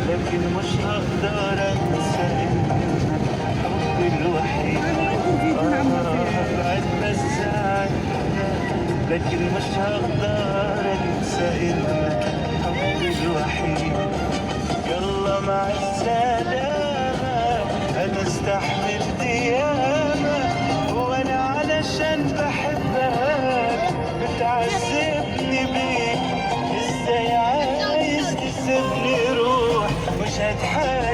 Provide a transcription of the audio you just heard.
لكن مش هقدر انسى انك حبي الوحيد. بعدنا الساعات لكن مش هقدر انسى انك حبي الوحيد. يلا مع السلامة، انا استحملت ياما وانا علشان بحبك بتعذبني بيك. ازاي عايز تسيبني روح مش هتحاسب